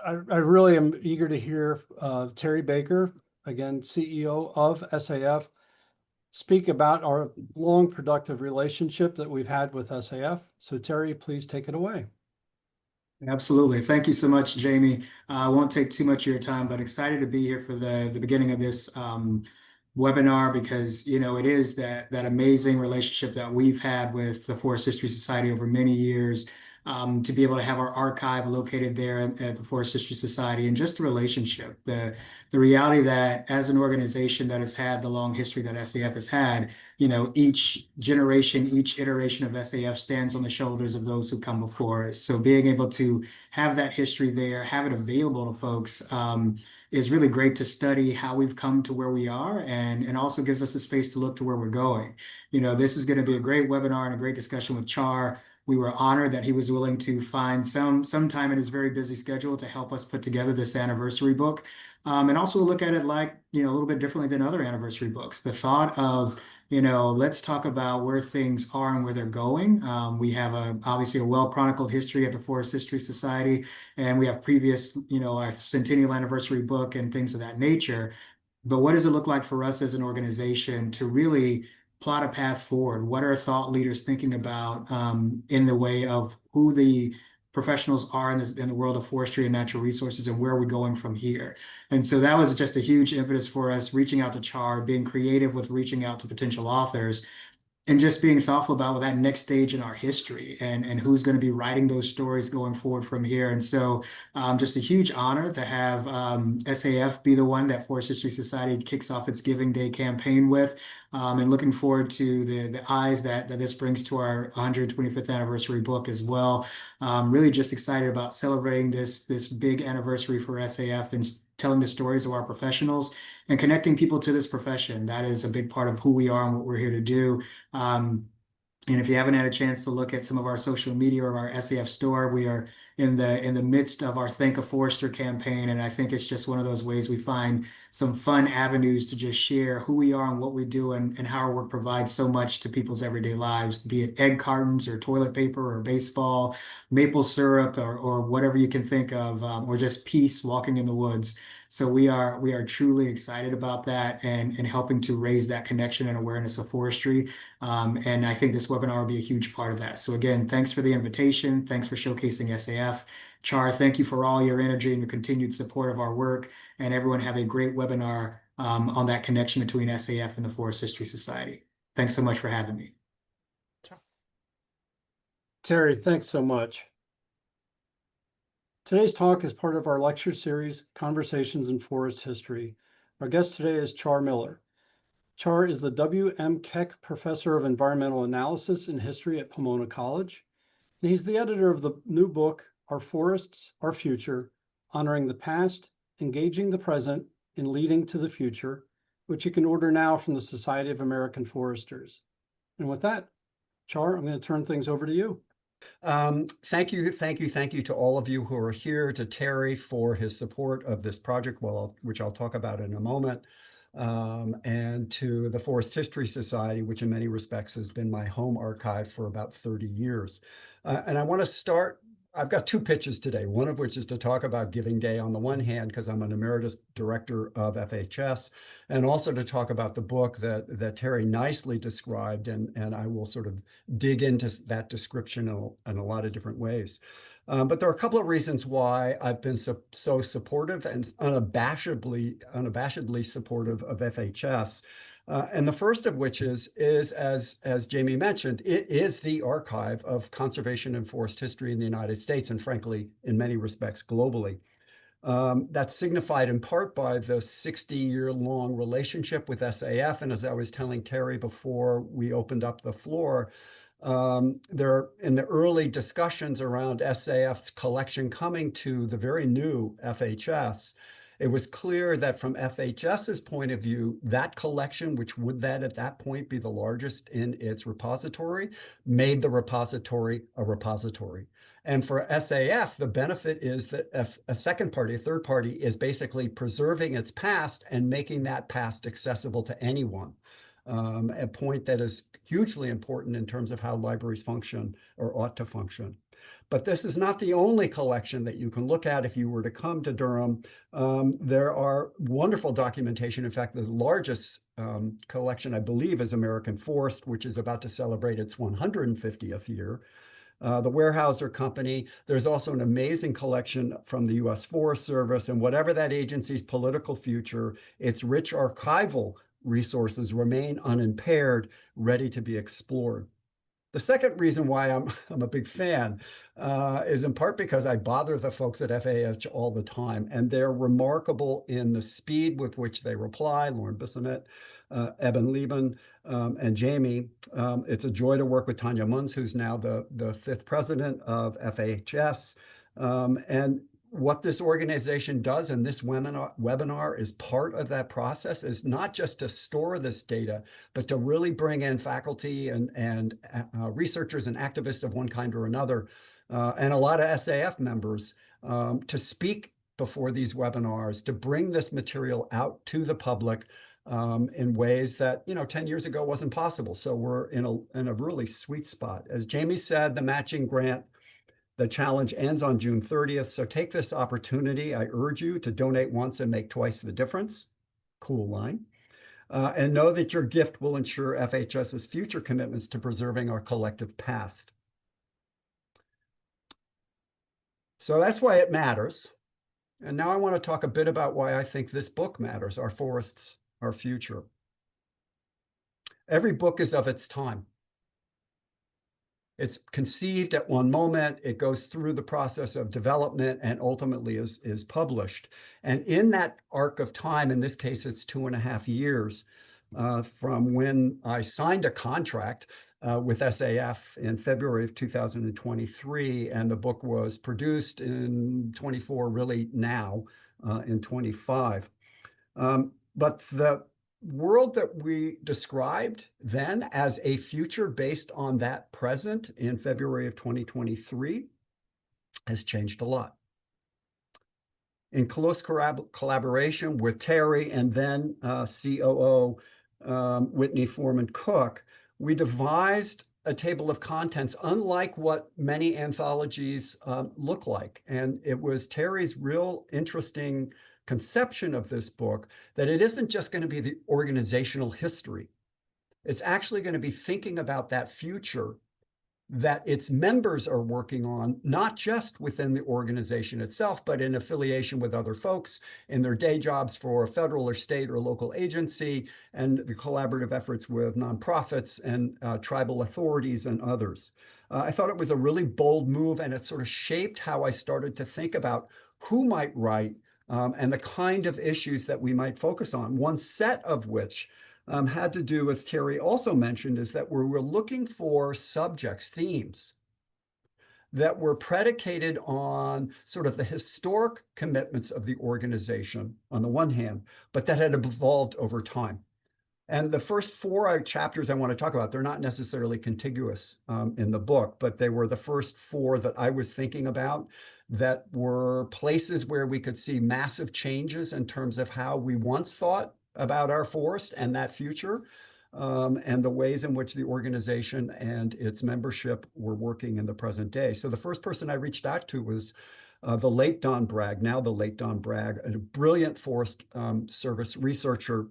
I really am eager to hear Terry Baker, again, CEO of SAF, speak about our long productive relationship that we've had with SAF. So Terry, please take it away. Absolutely. Thank you so much, Jamie. I won't take too much of your time, but excited to be here for the beginning of this webinar because, it is that amazing relationship that we've had with the Forest History Society over many years. To be able to have our archive located there at the Forest History Society and just the relationship, the reality that as an organization that has had the long history that SAF has had, each generation, each iteration of SAF stands on the shoulders of those who come before us. So being able to have that history there, have it available to folks, is really great to study how we've come to where we are and also gives us a space to look to where we're going. This is going to be a great webinar and a great discussion with Char. We were honored that he was willing to find some time in his very busy schedule to help us put together this anniversary book. And also look at it like, a little bit differently than other anniversary books. The thought of, let's talk about where things are and where they're going. We have obviously a well-chronicled history at the Forest History Society, and we have previous, our centennial anniversary book and things of that nature. But what does it look like for us as an organization to really plot a path forward? What are thought leaders thinking about in the way of who the professionals are in the world of forestry and natural resources, and where are we going from here? And so that was just a huge impetus for us, reaching out to Char, being creative with reaching out to potential authors, and just being thoughtful about that next stage in our history and who's going to be writing those stories going forward from here. And so just a huge honor to have SAF be the one that Forest History Society kicks off its Giving Day campaign with, and looking forward to the eyes that this brings to our 125th anniversary book as well. Really just excited about celebrating this big anniversary for SAF and telling the stories of our professionals and connecting people to this profession. That is a big part of who we are and what we're here to do. And if you haven't had a chance to look at some of our social media or our SAF store, we are in the midst of our Thank a Forester campaign. And I think it's just one of those ways we find some fun avenues to just share who we are and what we do and how our work provides so much to people's everyday lives, be it egg cartons or toilet paper or baseball, maple syrup or whatever you can think of, or just peace walking in the woods. So we are truly excited about that and helping to raise that connection and awareness of forestry. And I think this webinar will be a huge part of that. So again, thanks for the invitation. Thanks for showcasing SAF. Char, thank you for all your energy and your continued support of our work. And everyone have a great webinar on that connection between SAF and the Forest History Society. Thanks so much for having me. Terry, thanks so much. Today's talk is part of our lecture series, Conversations in Forest History. Our guest today is Char Miller. Char is the W.M. Keck Professor of Environmental Analysis and History at Pomona College, and he's the editor of the new book, Our Forests, Our Future, Honoring the Past, Engaging the Present, and Leading to the Future, which you can order now from the Society of American Foresters. And with that, Char, I'm going to turn things over to you. Thank you to all of you who are here, to Terry for his support of this project, which I'll talk about in a moment, and to the Forest History Society, which in many respects has been my home archive for about 30 years. And I want to start, I've got two pitches today, one of which is to talk about Giving Day on the one hand, because I'm an emeritus director of FHS, and also to talk about the book that Terry nicely described, and I will sort of dig into that description in a lot of different ways. But there are a couple of reasons why I've been so supportive and unabashedly supportive of FHS. And the first of which is as Jamie mentioned, it is the archive of conservation and forest history in the United States, and frankly, in many respects, globally. That's signified in part by the 60-year-long relationship with SAF. And as I was telling Terry before we opened up the floor, there in the early discussions around SAF's collection coming to the very new FHS, it was clear that from FHS's point of view, that collection, which would then at that point be the largest in its repository, made the repository a repository. And for SAF, the benefit is that a second party, a third party, is basically preserving its past and making that past accessible to anyone. a point that is hugely important in terms of how libraries function or ought to function. But this is not the only collection that you can look at if you were to come to Durham. There are wonderful documentation. In fact, the largest collection, I believe, is American Forest, which is about to celebrate its 150th year. The Weyerhaeuser Company. There's also an amazing collection from the U.S. Forest Service, and whatever that agency's political future, its rich archival resources remain unimpaired, ready to be explored. The second reason why I'm a big fan is in part because I bother the folks at FAH all the time, and they're remarkable in the speed with which they reply. Lauren Bissonnette, Eben Lieben, and Jamie. It's a joy to work with Tanya Munz, who's now the fifth president of FHS. And what this organization does, and this webinar is part of that process, is not just to store this data, but to really bring in faculty and researchers and activists of one kind or another, and a lot of SAF members to speak before these webinars, to bring this material out to the public in ways that 10 years ago wasn't possible. So we're in a really sweet spot. As Jamie said, the matching grant, the challenge ends on June 30th. So take this opportunity. I urge you to donate once and make twice the difference. Cool line. And know that your gift will ensure FHS's future commitments to preserving our collective past. So that's why it matters. And now I want to talk a bit about why I think this book matters, Our Forests, Our Future. Every book is of its time. It's conceived at one moment, it goes through the process of development, and ultimately is published. And in that arc of time, in this case, it's 2.5 years from when I signed a contract with SAF in February of 2023, and the book was produced in 24, really now in 25. But the world that we described then as a future based on that present in February of 2023 has changed a lot. In close collaboration with Terry and then COO Whitney Foreman Cook, we devised a table of contents unlike what many anthologies look like. And it was Terry's real interesting conception of this book that it isn't just going to be the organizational history. It's actually going to be thinking about that future that its members are working on, not just within the organization itself, but in affiliation with other folks in their day jobs for a federal or state or local agency, and the collaborative efforts with nonprofits and tribal authorities and others. I thought it was a really bold move, and it sort of shaped how I started to think about who might write and the kind of issues that we might focus on. One set of which had to do, as Terry also mentioned, is that we were looking for subjects, themes, that were predicated on sort of the historic commitments of the organization on the one hand, but that had evolved over time. And the first 4 chapters I want to talk about, they're not necessarily contiguous in the book, but they were the first 4 that I was thinking about that were places where we could see massive changes in terms of how we once thought about our forest and that future, and the ways in which the organization and its membership were working in the present day. So the first person I reached out to was the late Don Bragg, now the late Don Bragg, a brilliant Forest Service researcher.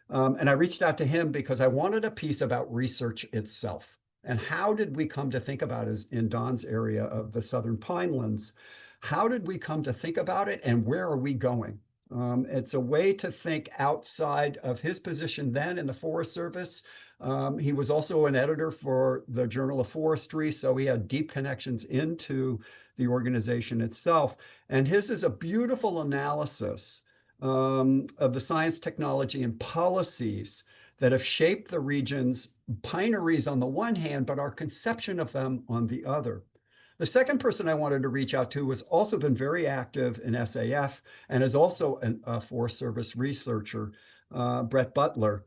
And I reached out to him because I wanted a piece about research itself. And how did we come to think about it in Don's area of the Southern Pinelands? How did we come to think about it, and where are we going? It's a way to think outside of his position then in the Forest Service. He was also an editor for the Journal of Forestry, so he had deep connections into the organization itself. And his is a beautiful analysis of the science, technology, and policies that have shaped the region's pineries on the one hand, but our conception of them on the other. The second person I wanted to reach out to has also been very active in SAF and is also a Forest Service researcher. Brett Butler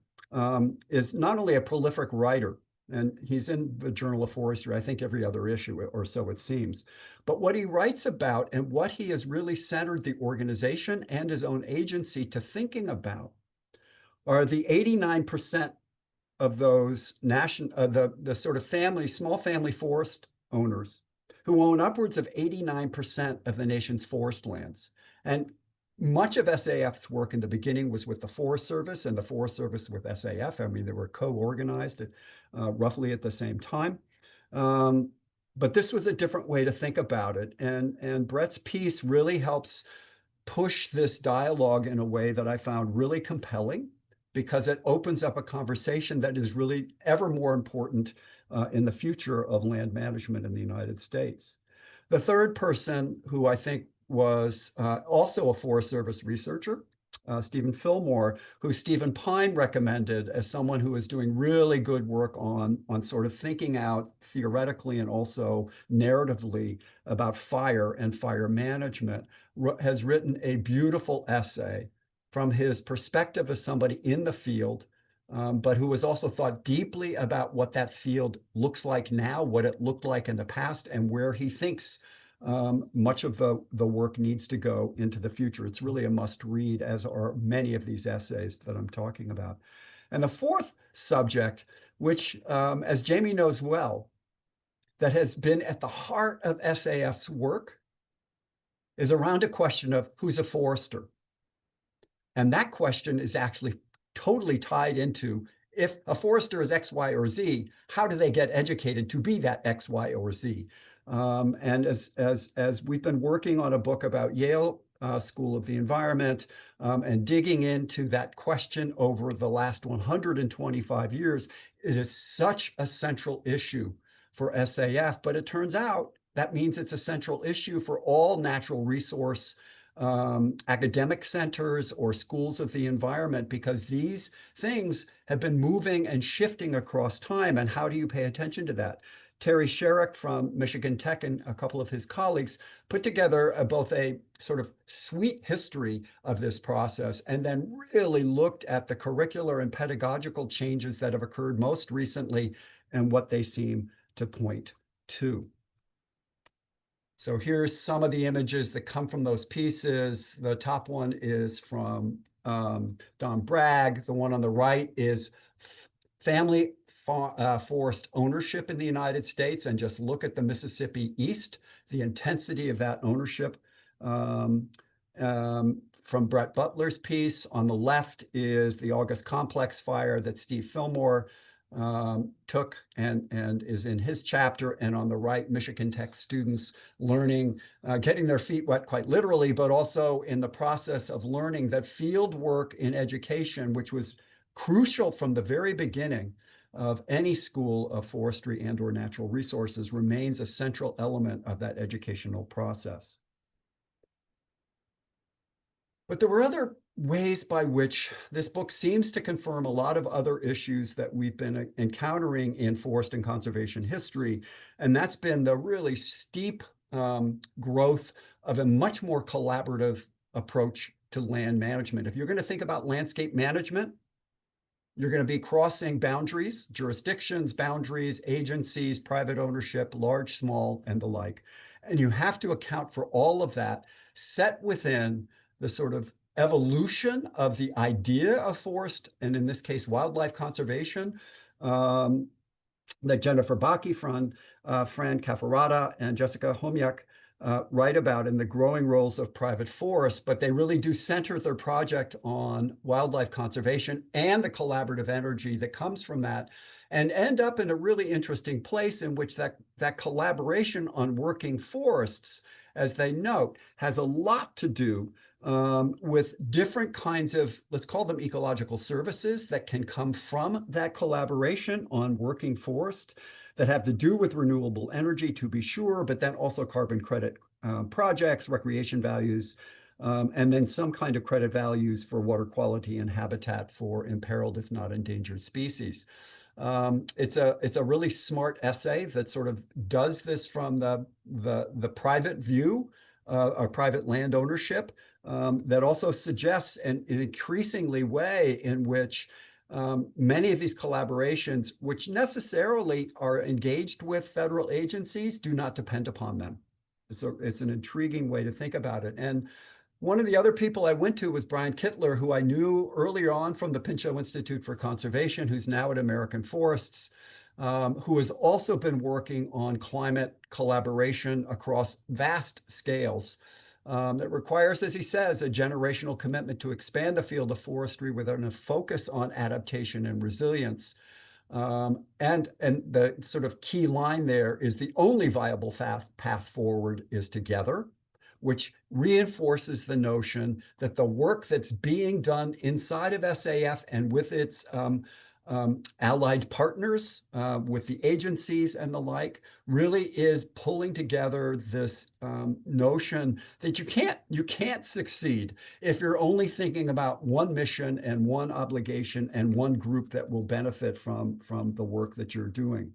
is not only a prolific writer, and he's in the Journal of Forestry, I think every other issue, or so it seems. But what he writes about and what he has really centered the organization and his own agency to thinking about are the 89% of those the sort of small family forest owners who own upwards of 89% of the nation's forest lands. And much of SAF's work in the beginning was with the Forest Service and the Forest Service with SAF. I mean, they were co-organized roughly at the same time. But this was a different way to think about it. And Brett's piece really helps push this dialogue in a way that I found really compelling, because it opens up a conversation that is really ever more important in the future of land management in the United States. The third person, who I think was also a Forest Service researcher, Stephen Fillmore, who Stephen Pine recommended as someone who is doing really good work on sort of thinking out theoretically and also narratively about fire and fire management, has written a beautiful essay from his perspective as somebody in the field, but who has also thought deeply about what that field looks like now, what it looked like in the past, and where he thinks much of the work needs to go into the future. It's really a must read, as are many of these essays that I'm talking about. And the fourth subject, which, as Jamie knows well, that has been at the heart of SAF's work, is around a question of who's a forester. And that question is actually totally tied into, if a forester is X, Y, or Z, how do they get educated to be that X, Y, or Z? And as we've been working on a book about Yale School of the Environment and digging into that question over the last 125 years, it is such a central issue for SAF. But it turns out that means it's a central issue for all natural resource academic centers or schools of the environment, because these things have been moving and shifting across time. And how do you pay attention to that? Terry Sherrick from Michigan Tech and a couple of his colleagues put together both a sort of sweet history of this process, and then really looked at the curricular and pedagogical changes that have occurred most recently and what they seem to point to. So here's some of the images that come from those pieces. The top one is from Don Bragg. The one on the right is family forest ownership in the United States. And just look at the Mississippi East, the intensity of that ownership. From Brett Butler's piece. On the left is the August Complex fire that Steve Fillmore took and is in his chapter. And on the right, Michigan Tech students learning, getting their feet wet quite literally, but also in the process of learning that field work in education, which was crucial from the very beginning of any school of forestry and or natural resources, remains a central element of that educational process. But there were other ways by which this book seems to confirm a lot of other issues that we've been encountering in forest and conservation history. And that's been the really steep growth of a much more collaborative approach to land management. If you're going to think about landscape management, you're going to be crossing boundaries, jurisdictions, boundaries, agencies, private ownership, large, small, and the like. And you have to account for all of that set within the sort of evolution of the idea of forest, and in this case, wildlife conservation, that Jennifer Baki, Fran Caffarata, and Jessica Homyak write about in The Growing Roles of Private Forests. But they really do center their project on wildlife conservation and the collaborative energy that comes from that, and end up in a really interesting place in which that collaboration on working forests, as they note, has a lot to do with different kinds of, let's call them ecological services, that can come from that collaboration on working forest, that have to do with renewable energy, to be sure, but then also carbon credit projects, recreation values, and then some kind of credit values for water quality and habitat for imperiled, if not endangered species. It's a really smart essay that sort of does this from the private view, or private land ownership, that also suggests an increasingly way in which many of these collaborations, which necessarily are engaged with federal agencies, do not depend upon them. It's an intriguing way to think about it. And One of the other people I went to was Brian Kittler, who I knew earlier on from the Pinchot Institute for Conservation, who's now at American Forests, who has also been working on climate collaboration across vast scales. That requires, as he says, a generational commitment to expand the field of forestry with a focus on adaptation and resilience. And the sort of key line there is the only viable path forward is together, which reinforces the notion that the work that's being done inside of SAF and with its allied partners, with the agencies and the like, really is pulling together this notion that you can't succeed if you're only thinking about one mission and one obligation and one group that will benefit from the work that you're doing.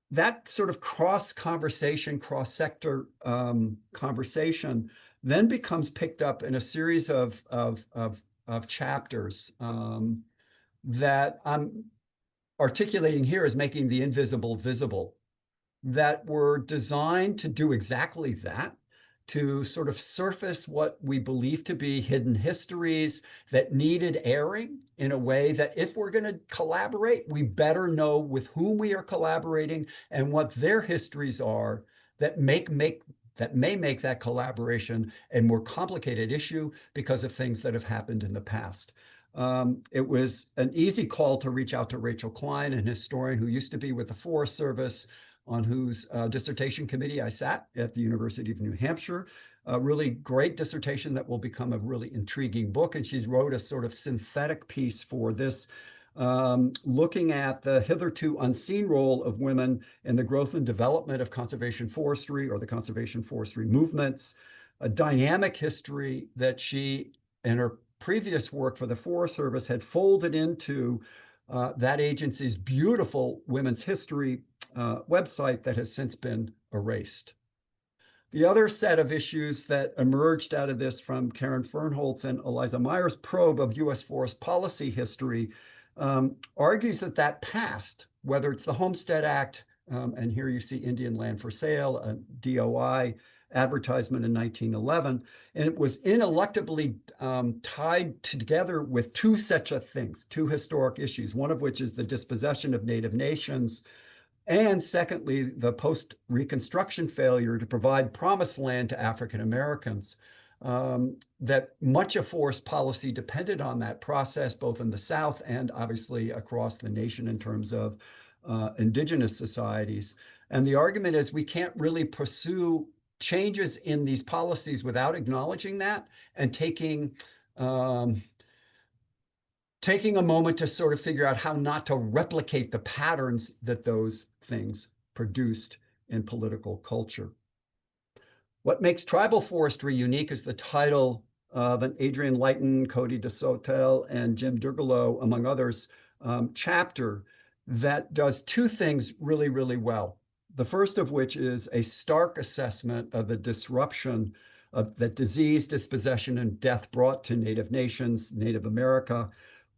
That sort of cross-conversation, cross-sector conversation then becomes picked up in a series of chapters that I'm articulating here as making the invisible visible, that were designed to do exactly that, to sort of surface what we believe to be hidden histories that needed airing in a way that if we're going to collaborate, we better know with whom we are collaborating and what their histories are that may make that collaboration a more complicated issue because of things that have happened in the past. It was an easy call to reach out to Rachel Klein, an historian who used to be with the Forest Service, on whose dissertation committee I sat at the University of New Hampshire. A really great dissertation that will become a really intriguing book. And she wrote a sort of synthetic piece for this, looking at the hitherto unseen role of women in the growth and development of conservation forestry or the conservation forestry movements, a dynamic history that she, in her previous work for the Forest Service, had folded into that agency's beautiful women's history website that has since been erased. The other set of issues that emerged out of this from Karen Fernholz and Eliza Meyer's probe of U.S. forest policy history argues that past, whether it's the Homestead Act, and here you see Indian Land for Sale, a DOI advertisement in 1911, and it was ineluctably tied together with two such things, two historic issues, one of which is the dispossession of Native nations, and secondly, the post-Reconstruction failure to provide promised land to African Americans. That much of forest policy depended on that process, both in the South and obviously across the nation in terms of indigenous societies. And the argument is we can't really pursue changes in these policies without acknowledging that and taking a moment to sort of figure out how not to replicate the patterns that those things produced in political culture. What makes tribal forestry unique is the title of an Adrian Leighton, Cody DeSotel, and Jim Durgalo, among others, chapter that does two things really, really well. The first of which is a stark assessment of the disruption that disease, dispossession, and death brought to Native nations, Native America,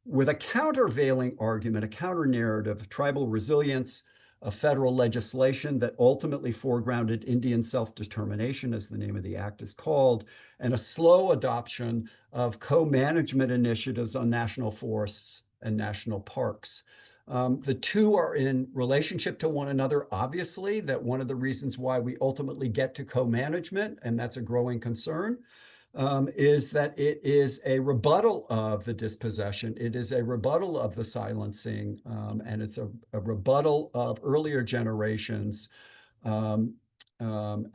with a countervailing argument, a counter-narrative of tribal resilience, a federal legislation that ultimately foregrounded Indian self-determination, as the name of the act is called, and a slow adoption of co-management initiatives on national forests and national parks. The two are in relationship to one another, obviously, that one of the reasons why we ultimately get to co-management, and that's a growing concern, is that it is a rebuttal of the dispossession. It is a rebuttal of the silencing, and it's a rebuttal of earlier generations'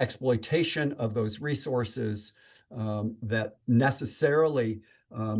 exploitation of those resources that necessarily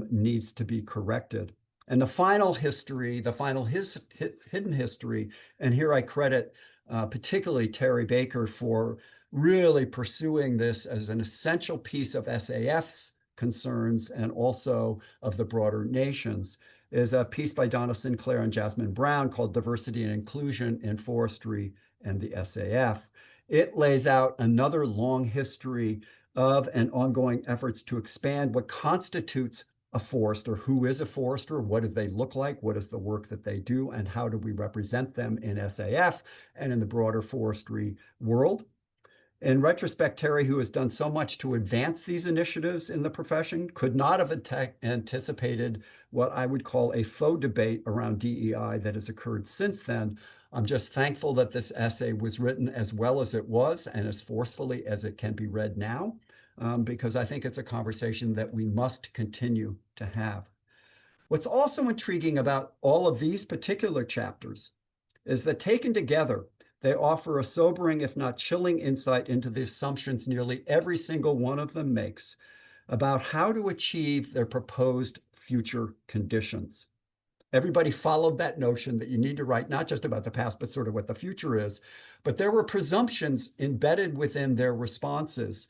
needs to be corrected. And the final history, hidden history, and here I credit particularly Terry Baker for really pursuing this as an essential piece of SAF's concerns and also of the broader nations, is a piece by Donna Sinclair and Jasmine Brown called Diversity and Inclusion in Forestry and the SAF. It lays out another long history of and ongoing efforts to expand what constitutes a forester. Who is a forester? What do they look like? What is the work that they do? And how do we represent them in SAF and in the broader forestry world? In retrospect, Terry, who has done so much to advance these initiatives in the profession, could not have anticipated what I would call a faux debate around DEI that has occurred since then. I'm just thankful that this essay was written as well as it was and as forcefully as it can be read now, because I think it's a conversation that we must continue to have. What's also intriguing about all of these particular chapters is that taken together, they offer a sobering, if not chilling, insight into the assumptions nearly every single one of them makes about how to achieve their proposed future conditions. Everybody followed that notion that you need to write not just about the past, but sort of what the future is. But there were presumptions embedded within their responses,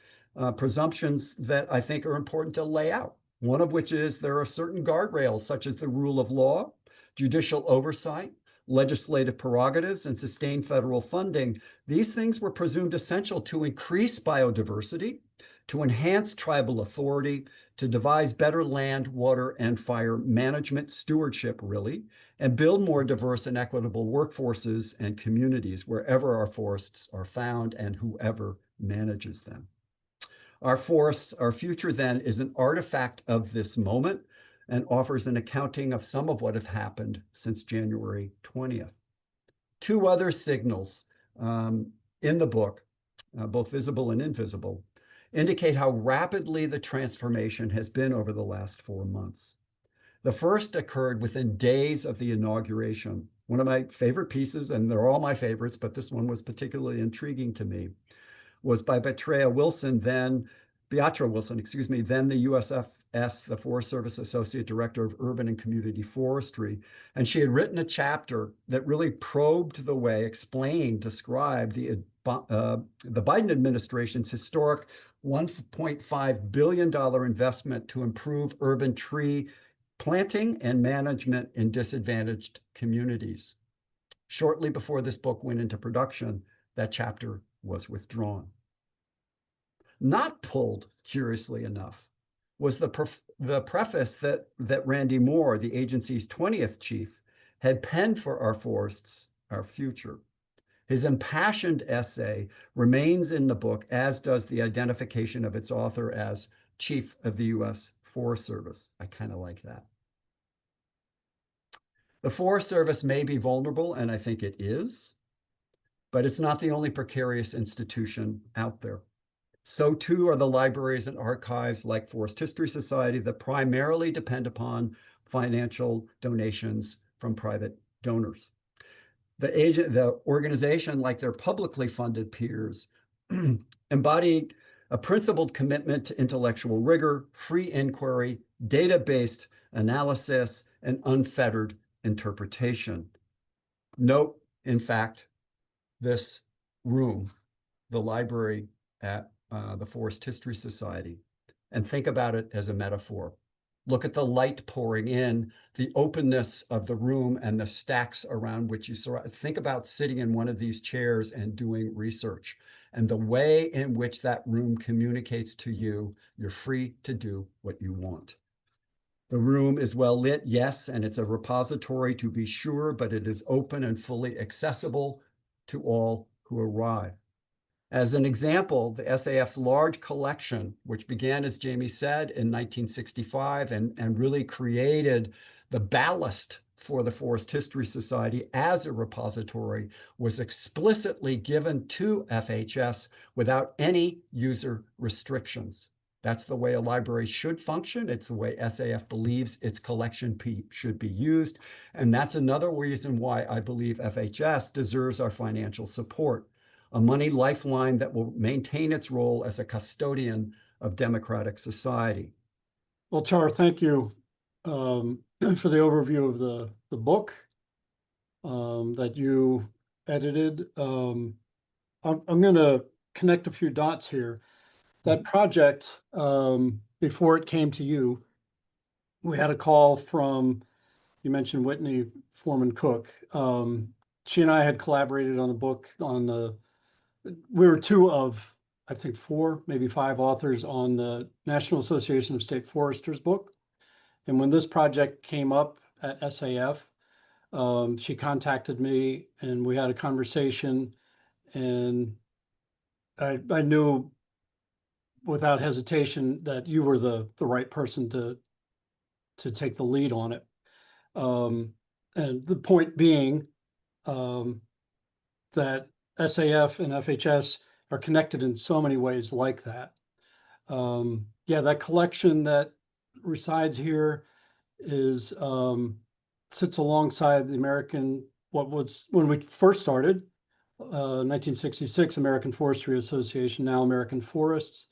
presumptions that I think are important to lay out. One of which is there are certain guardrails, such as the rule of law, judicial oversight, legislative prerogatives, and sustained federal funding. These things were presumed essential to increase biodiversity, to enhance tribal authority, to devise better land, water, and fire management stewardship, really, and build more diverse and equitable workforces and communities wherever our forests are found and whoever manages them. Our forests, our future then, is an artifact of this moment and offers an accounting of some of what have happened since January 20th. Two other signals in the book, both visible and invisible, indicate how rapidly the transformation has been over the last 4 months. The first occurred within days of the inauguration. One of my favorite pieces, and they're all my favorites, but this one was particularly intriguing to me, was by Beatrice Wilson, then the USFS, the Forest Service Associate Director of Urban and Community Forestry. And she had written a chapter that really probed the way, explained, described the Biden administration's historic $1.5 billion investment to improve urban tree planting and management in disadvantaged communities. Shortly before this book went into production, that chapter was withdrawn. Not pulled, curiously enough, was the preface that Randy Moore, the agency's 20th chief, had penned for Our Forests, Our Future. His impassioned essay remains in the book, as does the identification of its author as Chief of the U.S. Forest Service. I kind of like that. The Forest Service may be vulnerable, and I think it is, but it's not the only precarious institution out there. So too are the libraries and archives like Forest History Society that primarily depend upon financial donations from private donors. The organization, like their publicly funded peers, embody a principled commitment to intellectual rigor, free inquiry, data-based analysis, and unfettered interpretation. Note, in fact, this room, the library at the Forest History Society, and think about it as a metaphor. Look at the light pouring in, the openness of the room and the stacks around which you surround. Think about sitting in one of these chairs and doing research, and the way in which that room communicates to you. You're free to do what you want. The room is well lit, yes, and it's a repository to be sure, but it is open and fully accessible to all who arrive. As an example, the SAF's large collection, which began, as Jamie said, in 1965 and really created the ballast for the Forest History Society as a repository, was explicitly given to FHS without any user restrictions. That's the way a library should function. It's the way SAF believes its collection should be used. And that's another reason why I believe FHS deserves our financial support. A money lifeline that will maintain its role as a custodian of democratic society. Well, Char, thank you for the overview of the book that you edited. I'm going to connect a few dots here. That project, before it came to you, we had a call from, you mentioned Whitney Foreman Cook. She and I had collaborated on a book on we were two of, I think, 4, maybe 5 authors on the National Association of State Foresters book. And when this project came up at SAF, she contacted me and we had a conversation, and I knew without hesitation that you were the right person to take the lead on it. And the point being that SAF and FHS are connected in so many ways like that. Yeah, that collection that resides here is sits alongside the American, what was, when we first started, 1966, American Forestry Association, now American Forests,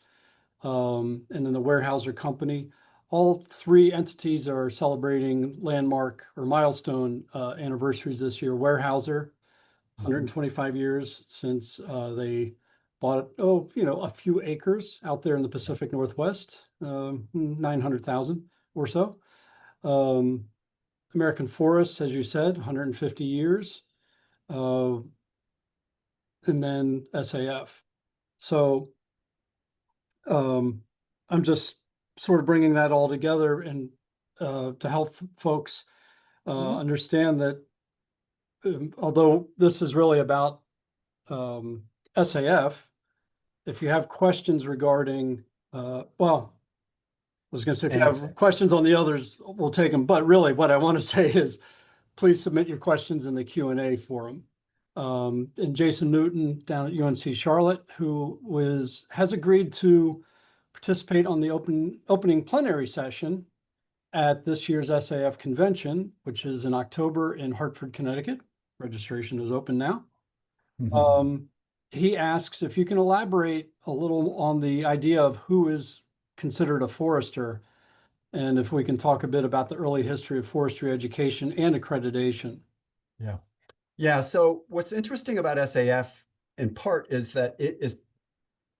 and then the Weyerhaeuser Company. All three entities are celebrating landmark or milestone anniversaries this year. Weyerhaeuser, 125 years since they bought, a few acres out there in the Pacific Northwest, 900,000 or so. American Forests, as you said, 150 years. And then SAF. So I'm just sort of bringing that all together and to help folks understand that although this is really about SAF, if you have questions regarding, well, I was going to say, if you have questions on the others, we'll take them. But really what I want to say is please submit your questions in the Q&A forum. And Jason Newton down at UNC Charlotte, who has agreed to participate on the opening plenary session at this year's SAF convention, which is in October in Hartford, Connecticut. Registration is open now. He asks if you can elaborate a little on the idea of who is considered a forester, and if we can talk a bit about the early history of forestry education and accreditation. Yeah. So what's interesting about SAF in part is that it is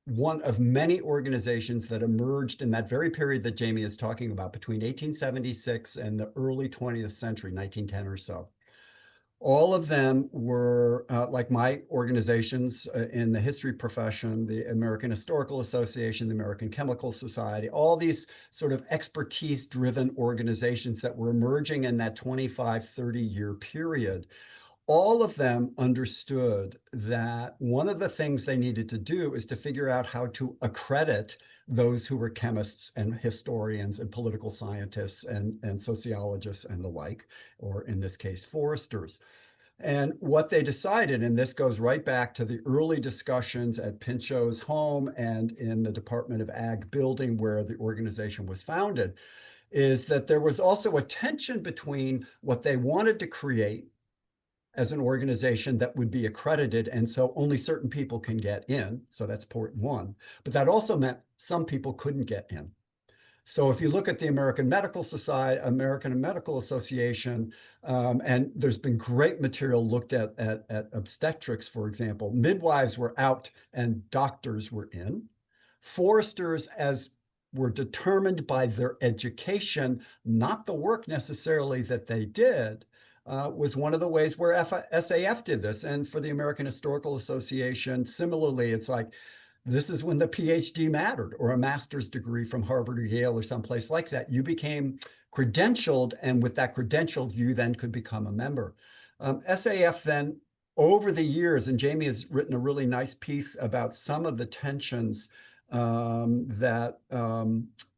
one of many organizations that emerged in that very period that Jamie is talking about between 1876 and the early 20th century, 1910 or so. All of them were like my organizations in the history profession, the American Historical Association, the American Chemical Society, all these sort of expertise-driven organizations that were emerging in that 25, 30-year period. All of them understood that one of the things they needed to do is to figure out how to accredit those who were chemists and historians and political scientists and sociologists and the like, or in this case, foresters. And what they decided, and this goes right back to the early discussions at Pinchot's home and in the Department of Ag building where the organization was founded, is that there was also a tension between what they wanted to create as an organization that would be accredited, and so only certain people can get in. So that's point one. But that also meant some people couldn't get in. So if you look at the American Medical Society, American Medical Association, and there's been great material looked at obstetrics, for example, midwives were out and doctors were in. Foresters, as were determined by their education, not the work necessarily that they did, was one of the ways where SAF did this. And for the American Historical Association, similarly, it's like, this is when the PhD mattered, or a master's degree from Harvard or Yale or someplace like that. You became credentialed, and with that credential, you then could become a member. SAF then, over the years, and Jamie has written a really nice piece about some of the tensions that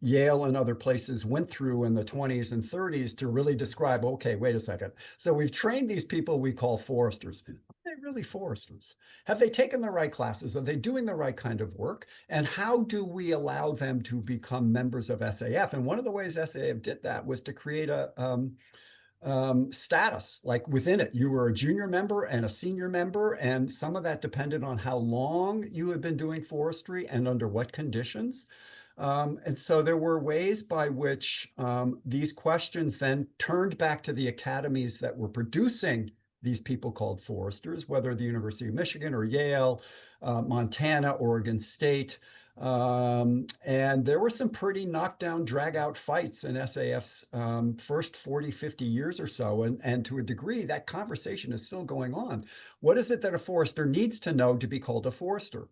Yale and other places went through in the 20s and 30s to really describe, okay, wait a second. So we've trained these people we call foresters. Are they really foresters? Have they taken the right classes? Are they doing the right kind of work? And how do we allow them to become members of SAF? And one of the ways SAF did that was to create a status, like within it, you were a junior member and a senior member, and some of that depended on how long you had been doing forestry and under what conditions. And so there were ways by which these questions then turned back to the academies that were producing these people called foresters, whether the University of Michigan or Yale, Montana, Oregon State. And there were some pretty knockdown, drag-out fights in SAF's first 40, 50 years or so. And to a degree, that conversation is still going on. What is it that a forester needs to know to be called a forester?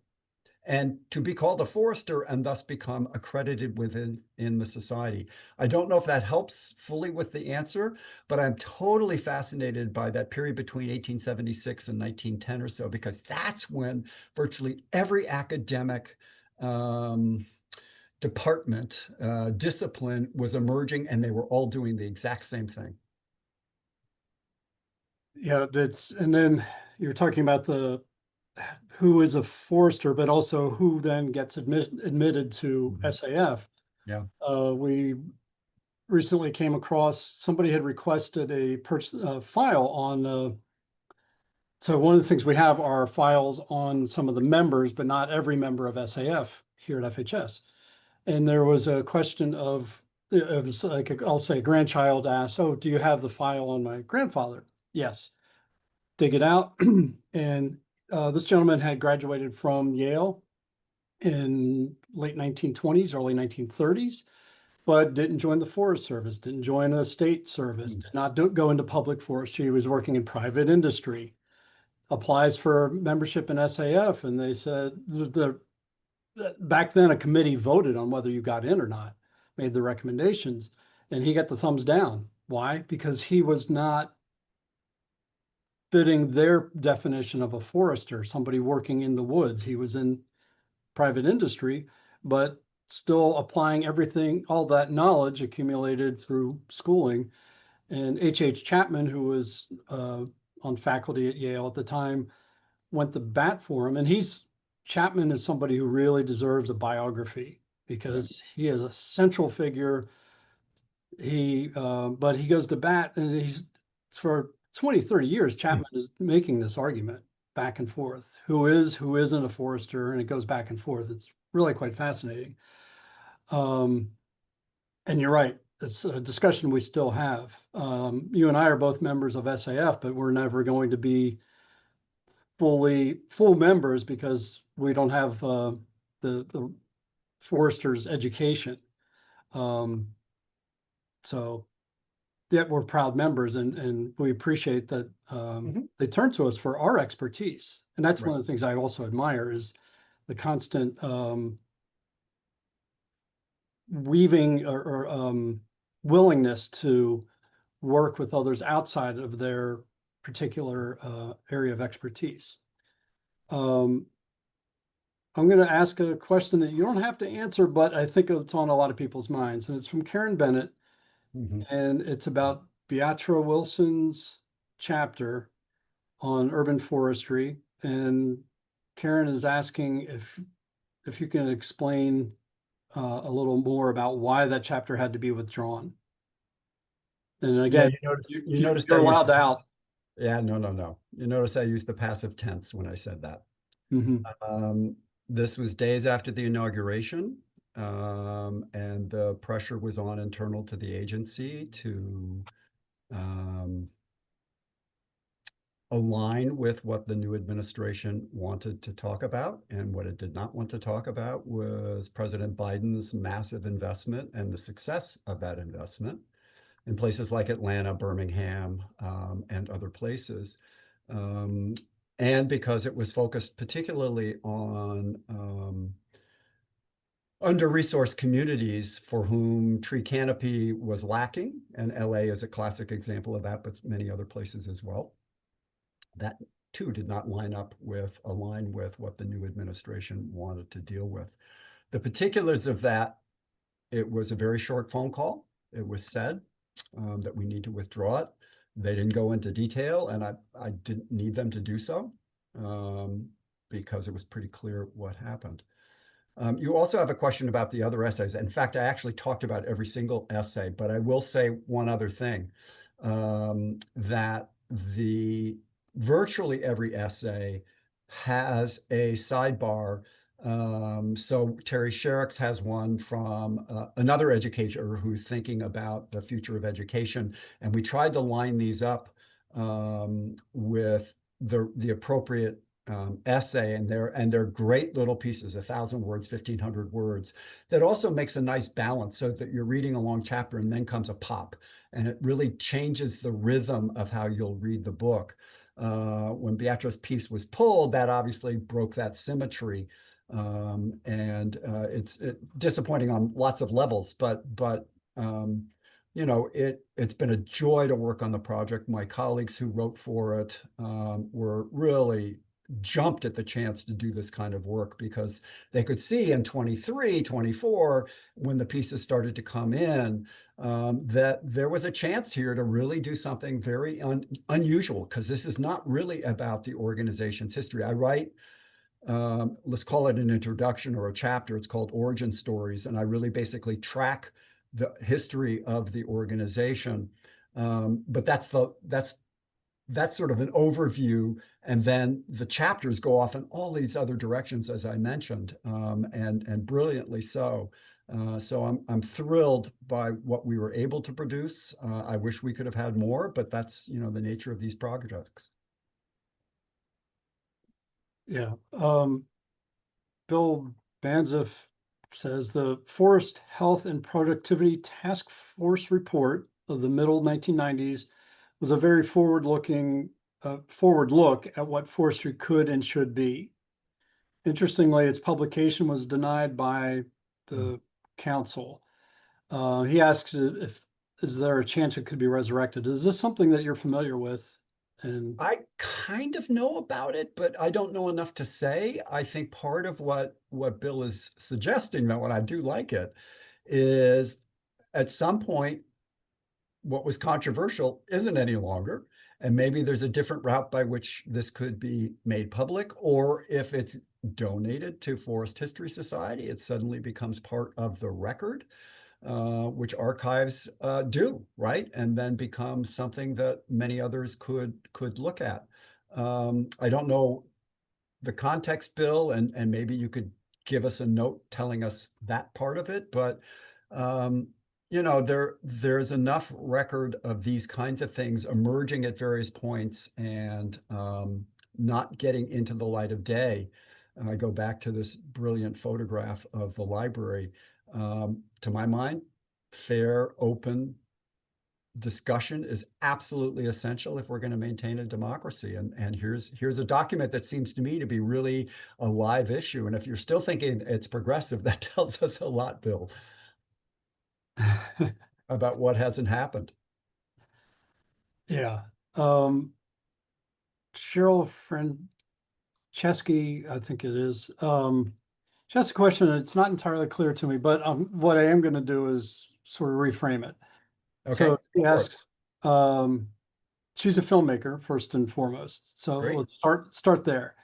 and to be called a forester and thus become accredited within the society. I don't know if that helps fully with the answer, but I'm totally fascinated by that period between 1876 and 1910 or so, because that's when virtually every academic department, discipline was emerging, and they were all doing the exact same thing. Yeah, and then you're talking about who is a forester, but also who then gets admitted to SAF. Yeah. We recently came across, somebody had requested a file on, so one of the things we have are files on some of the members, but not every member of SAF here at FHS. And there was a question of, it was like, I'll say a grandchild asked, oh, do you have the file on my grandfather? Yes. Dig it out. And this gentleman had graduated from Yale in late 1920s, early 1930s, but didn't join the Forest Service, didn't join a state service, did not go into public forestry. He was working in private industry, applies for membership in SAF. And they said, back then a committee voted on whether you got in or not, made the recommendations, and he got the thumbs down. Why? Because he was not fitting their definition of a forester, somebody working in the woods. He was in private industry, but still applying everything, all that knowledge accumulated through schooling. And H.H. Chapman, who was on faculty at Yale at the time, went to bat for him. And Chapman is somebody who really deserves a biography, because he is a central figure. But he goes to bat, and he's, for 20, 30 years, Chapman is making this argument back and forth. Who isn't a forester? And it goes back and forth. It's really quite fascinating. And you're right. It's a discussion we still have. You and I are both members of SAF, but we're never going to be full members because we don't have the forester's education. So yeah, we're proud members, and we appreciate that they turn to us for our expertise. And that's one of the things I also admire, is the constant weaving or willingness to work with others outside of their particular area of expertise. I'm going to ask a question that you don't have to answer, but I think it's on a lot of people's minds. And it's from Karen Bennett. And it's about Beatra Wilson's chapter on urban forestry. And Karen is asking if you can explain a little more about why that chapter had to be withdrawn. And again, you noticed you're allowed out. Yeah, no. You notice I used the passive tense when I said that. This was days after the inauguration, and the pressure was on internal to the agency to align with what the new administration wanted to talk about. And what it did not want to talk about was President Biden's massive investment and the success of that investment in places like Atlanta, Birmingham, and other places. And because it was focused particularly on under-resourced communities for whom tree canopy was lacking, and LA is a classic example of that, but many other places as well. That too did not align with what the new administration wanted to deal with. The particulars of that, it was a very short phone call. It was said that we need to withdraw it. They didn't go into detail, and I didn't need them to do so because it was pretty clear what happened. You also have a question about the other essays. In fact, I actually talked about every single essay, but I will say one other thing, that virtually every essay has a sidebar. So Terry Sherrick's has one from another educator who's thinking about the future of education. And we tried to line these up with the appropriate essay, and they're great little pieces, 1,000 words, 1,500 words, that also makes a nice balance so that you're reading a long chapter and then comes a pop, and it really changes the rhythm of how you'll read the book. When Beatra's piece was pulled, that obviously broke that symmetry. And it's disappointing on lots of levels, but you know, it's been a joy to work on the project. My colleagues who wrote for it were really jumped at the chance to do this kind of work because they could see in 23, 24, when the pieces started to come in, that there was a chance here to really do something very unusual, because this is not really about the organization's history. I write, let's call it an introduction or a chapter. It's called Origin Stories, and I really basically track the history of the organization. But that's sort of an overview, and then the chapters go off in all these other directions, as I mentioned, and brilliantly so. So I'm thrilled by what we were able to produce. I wish we could have had more, but that's, you know, the nature of these projects. Yeah. Bill Banzif says the Forest Health and Productivity Task Force report of the middle 1990s was a very forward look at what forestry could and should be. Interestingly, its publication was denied by the council. He asks if is there a chance it could be resurrected? Is this something that you're familiar with? And I kind of know about it, but I don't know enough to say. I think part of what Bill is suggesting, though, and I do like it, is at some point what was controversial isn't any longer. And maybe there's a different route by which this could be made public, or if it's donated to Forest History Society, it suddenly becomes part of the record, which archives do, right? And then becomes something that many others could look at. I don't know the context, Bill, and maybe you could give us a note telling us that part of it, but you know, there's enough record of these kinds of things emerging at various points and not getting into the light of day. And I go back to this brilliant photograph of the library. To my mind, fair, open discussion is absolutely essential if we're going to maintain a democracy. And here's a document that seems to me to be really a live issue. And if you're still thinking it's progressive, that tells us a lot, Bill, about what hasn't happened. yeah. Cheryl Franceschi, I think it is. She asked a question, and it's not entirely clear to me, but what I am going to do is sort of reframe it. Okay. So she asks, she's a filmmaker first and foremost. So Great. let's start there.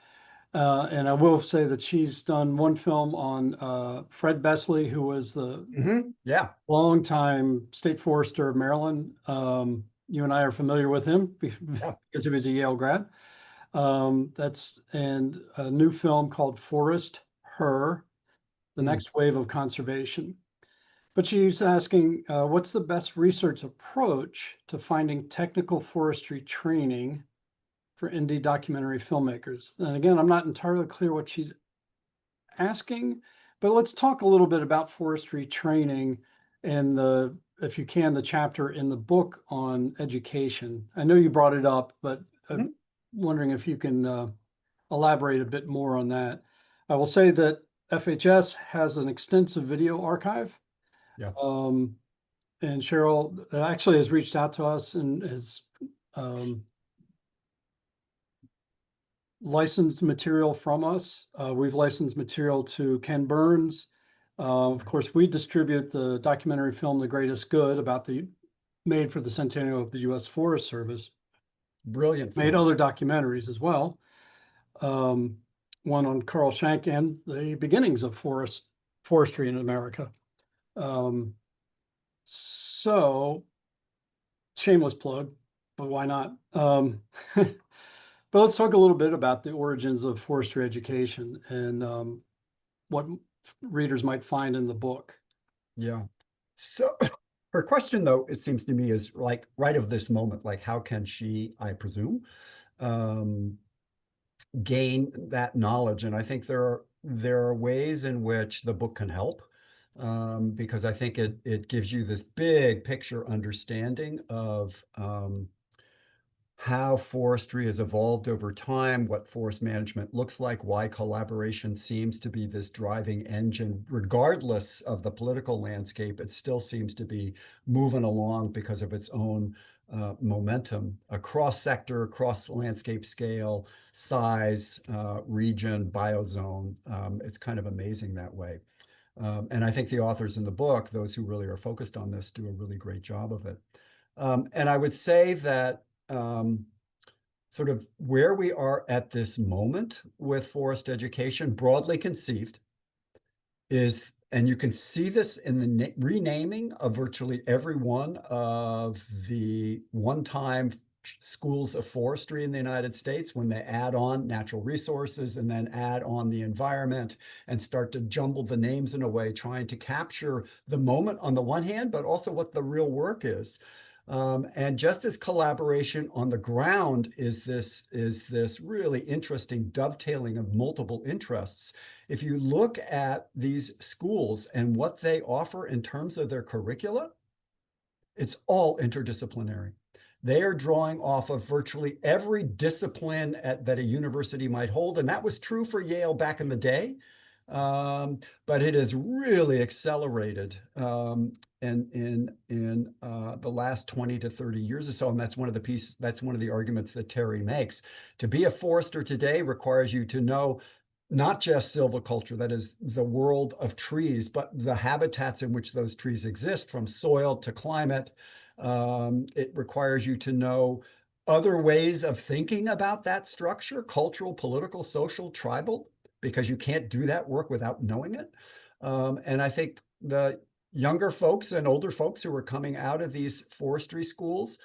And I will say that she's done one film on Fred Besley, who was the Yeah. longtime state forester of Maryland. You and I are familiar with him because he was a Yale grad. And a new film called Forest Her, the next wave of conservation. But she's asking, what's the best research approach to finding technical forestry training for indie documentary filmmakers? And again, I'm not entirely clear what she's asking, but let's talk a little bit about forestry training and if you can, the chapter in the book on education. I know you brought it up, but I'm wondering if you can elaborate a bit more on that. I will say that FHS has an extensive video archive. Yeah. And Cheryl actually has reached out to us and has licensed material from us. We've licensed material to Ken Burns. Of course, we distribute the documentary film The Greatest Good, made for the centennial of the U.S. Forest Service. Brilliant Made film. other documentaries as well. One on Carl Schenck and the beginnings of forestry in America. So shameless plug, but why not? But let's talk a little bit about the origins of forestry education and what readers might find in the book. Yeah. So her question, though, it seems to me, is like right of this moment, like how can she, I presume, gain that knowledge? And I think there are ways in which the book can help, because I think it gives you this big picture understanding of how forestry has evolved over time, what forest management looks like, why collaboration seems to be this driving engine. Regardless of the political landscape, it still seems to be moving along because of its own momentum across sector, across landscape scale, size, region, biozone. It's kind of amazing that way. And I think the authors in the book, those who really are focused on this, do a really great job of it. And I would say that sort of where we are at this moment with forest education, broadly conceived, is, and you can see this in the renaming of virtually every one of the one-time schools of forestry in the United States, when they add on natural resources and then add on the environment and start to jumble the names in a way, trying to capture the moment on the one hand, but also what the real work is. And just as collaboration on the ground is this really interesting dovetailing of multiple interests, if you look at these schools and what they offer in terms of their curricula, it's all interdisciplinary. They are drawing off of virtually every discipline that a university might hold, and that was true for Yale back in the day. But it has really accelerated in the last 20 to 30 years or so, and that's one of the arguments that Terry makes. To be a forester today requires you to know not just silviculture, that is the world of trees, but the habitats in which those trees exist, from soil to climate. It requires you to know other ways of thinking about that structure, cultural, political, social, tribal, because you can't do that work without knowing it. And I think the younger folks and older folks who are coming out of these forestry schools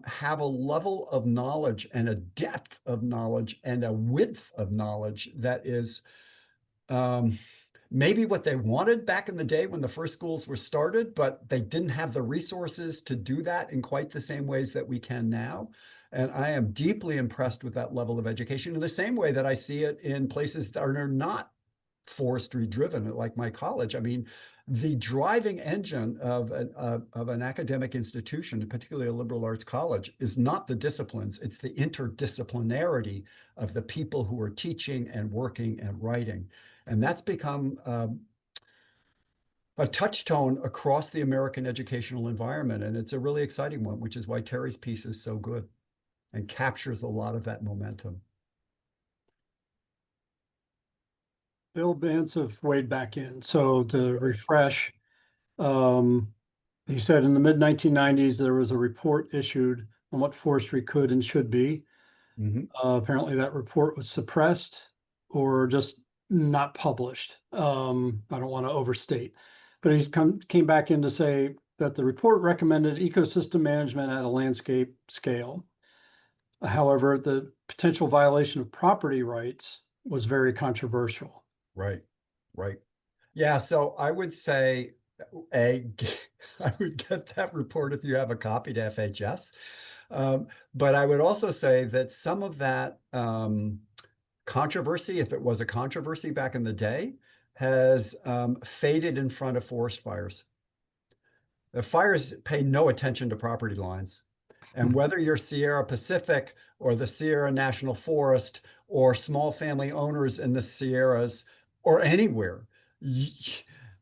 have a level of knowledge and a depth of knowledge and a width of knowledge that is maybe what they wanted back in the day when the first schools were started, but they didn't have the resources to do that in quite the same ways that we can now. And I am deeply impressed with that level of education in the same way that I see it in places that are not forestry driven, like my college. I mean, the driving engine of an academic institution, particularly a liberal arts college, is not the disciplines, it's the interdisciplinarity of the people who are teaching and working and writing. And that's become a touchstone across the American educational environment. And it's a really exciting one, which is why Terry's piece is so good and captures a lot of that momentum. Bill Bance of Wade back in. So to refresh, he said in the mid 1990s, there was a report issued on what forestry could and should be. Apparently that report was suppressed or just not published. I don't want to overstate, but he came back in to say that the report recommended ecosystem management at a landscape scale. However, the potential violation of property rights was very controversial. Right, right. Yeah, so I would say, I would get that report if you have a copy to FHS. But I would also say that some of that controversy, if it was a controversy back in the day, has faded in front of forest fires. The fires pay no attention to property lines. And whether you're Sierra Pacific or the Sierra National Forest or small family owners in the Sierras or anywhere,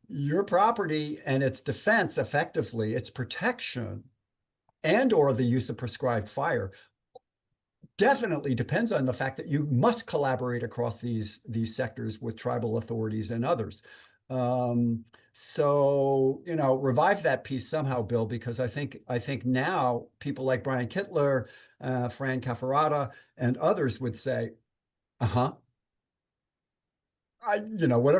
your property and its defense, effectively, its protection and or the use of prescribed fire definitely depends on the fact that you must collaborate across these sectors with tribal authorities and others. So, revive that piece somehow, Bill, because I think now people like Brian Kittler, Fran Cafferata, and others would say, whatever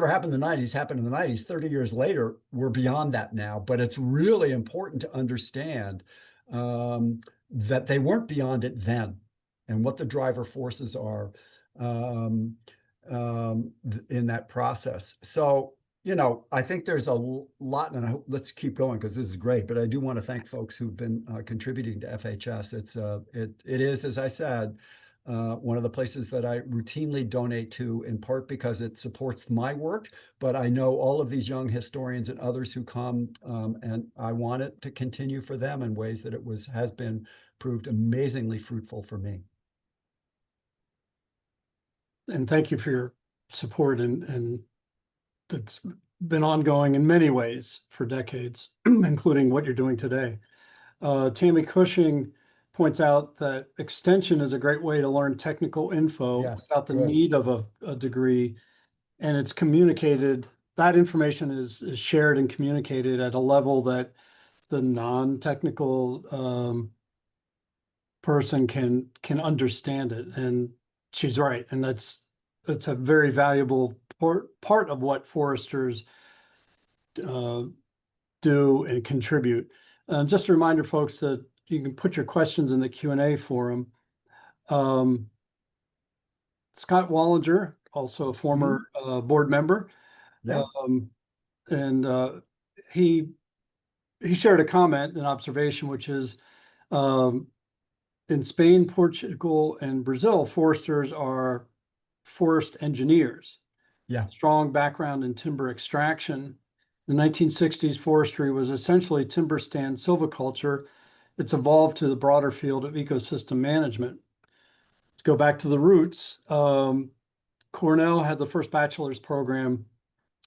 happened in the 90s happened in the 90s. 30 years later, we're beyond that now. But it's really important to understand that they weren't beyond it then, and what the driver forces are in that process. So, I think there's a lot, and let's keep going because this is great. But I do want to thank folks who've been contributing to FHS. It is, as I said, one of the places that I routinely donate to, in part because it supports my work, but I know all of these young historians and others who come, and I want it to continue for them in ways that it has been proved amazingly fruitful for me. And thank you for your support, and it's been ongoing in many ways for decades, including what you're doing today. Tammy Cushing points out that extension is a great way to learn technical info about the need of a degree, and it's communicated. That information is shared and communicated at a level that the non-technical person can understand it. And she's right, and that's a very valuable part of what foresters do and contribute. Just a reminder, folks, that you can put your questions in the Q&A forum. Scott Wallinger, also a former board member, and he shared a comment, an observation, which is in Spain, Portugal, and Brazil, foresters are forest engineers. Yeah. Strong background in timber extraction. In the 1960s, forestry was essentially timber stand silviculture. It's evolved to the broader field of ecosystem management. To go back to the roots, Cornell had the first bachelor's program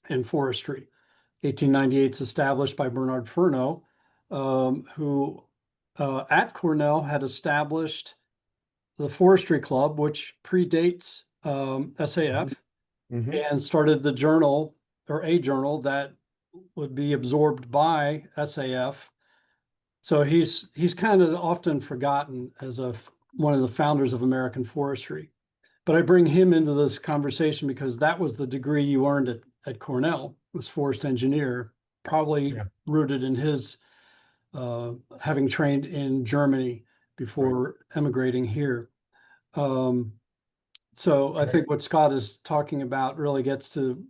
in forestry. 1898 is established by Bernard Furneaux, who at Cornell had established the Forestry Club, which predates SAF, and started the journal, or a journal that would be absorbed by SAF. So he's kind of often forgotten as one of the founders of American forestry. But I bring him into this conversation because that was the degree you earned at Cornell, was forest engineer, probably rooted in his having trained in Germany before emigrating here. So I think what Scott is talking about really encapsulates